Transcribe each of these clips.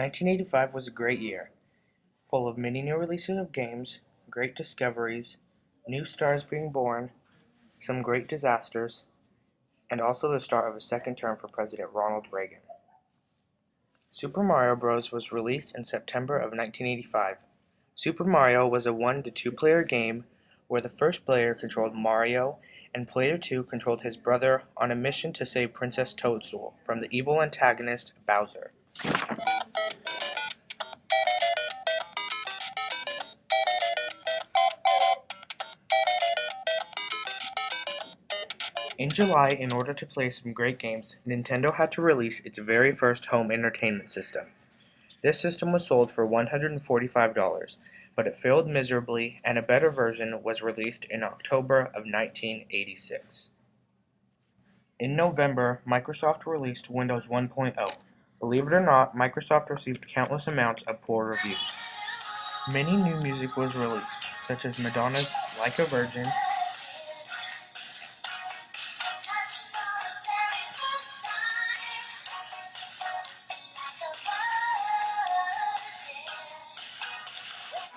1985 was a great year, full of many new releases of games, great discoveries, new stars being born, some great disasters, and also the start of a second term for President Ronald Reagan. Super Mario Bros. Was released in September of 1985. Super Mario was a 1 to 2 player game where the first player controlled Mario and player 2 controlled his brother on a mission to save Princess Toadstool from the evil antagonist Bowser. In July, in order to play some great games, Nintendo had to release its very first home entertainment system. This system was sold for $145, but it failed miserably, and a better version was released in October of 1986. In November, Microsoft released Windows 1.0. Believe it or not, Microsoft received countless amounts of poor reviews. Many new music was released, such as Madonna's Like a Virgin,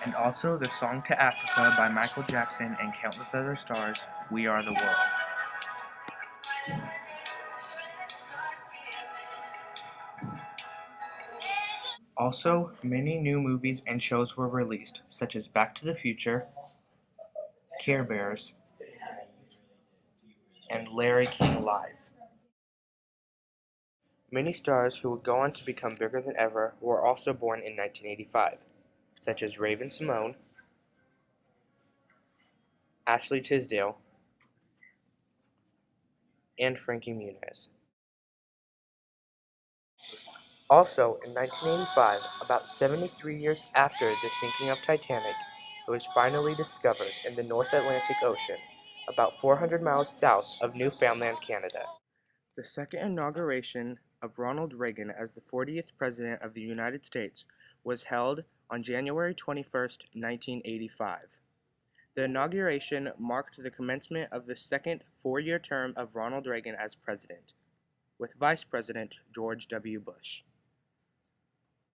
and also the song To Africa by Michael Jackson and countless other stars, We Are the World. Also, many new movies and shows were released, such as Back to the Future, Care Bears, and Larry King Live. Many stars who would go on to become bigger than ever were also born in 1985, such as Raven-Symoné, Ashley Tisdale, and Frankie Muniz. Also, in 1985, about 73 years after the sinking of Titanic, it was finally discovered in the North Atlantic Ocean, about 400 miles south of Newfoundland, Canada. The second inauguration of Ronald Reagan as the 40th President of the United States was held on January 21, 1985. The inauguration marked the commencement of the second four-year term of Ronald Reagan as president, with Vice President George W. Bush.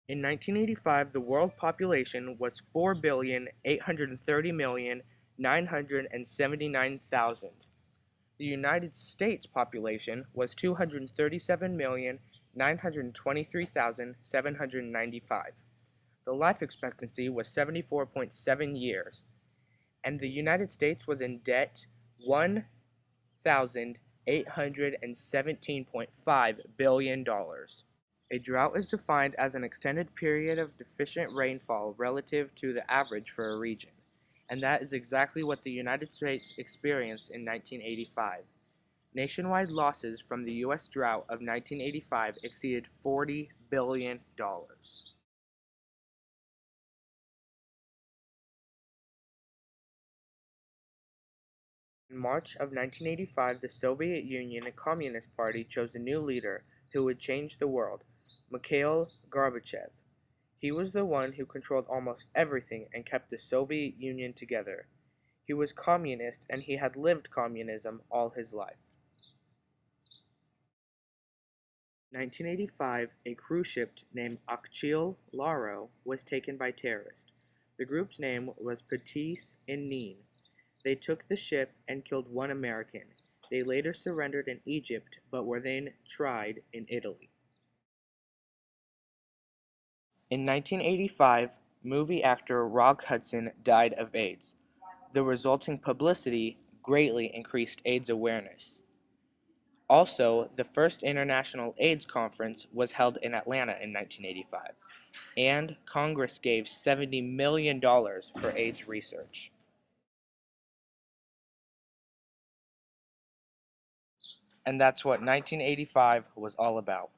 In 1985, the world population was 4,830,979,000. The United States population was 237,923,795. The life expectancy was 74.7 years, and the United States was in debt $1,817.5 billion. A drought is defined as an extended period of deficient rainfall relative to the average for a region, and that is exactly what the United States experienced in 1985. Nationwide losses from the U.S. drought of 1985 exceeded $40 billion. In March of 1985, the Soviet Union Communist Party chose a new leader who would change the world, Mikhail Gorbachev. He was the one who controlled almost everything and kept the Soviet Union together. He was communist, and he had lived communism all his life. 1985, a cruise ship named Achille Lauro was taken by terrorists. The group's name was Patis and Neen. They took the ship and killed one American. They later surrendered in Egypt, but were then tried in Italy. In 1985, movie actor Rock Hudson died of AIDS. The resulting publicity greatly increased AIDS awareness. Also, the first International AIDS Conference was held in Atlanta in 1985, and Congress gave $70 million for AIDS research. And that's what 1985 was all about.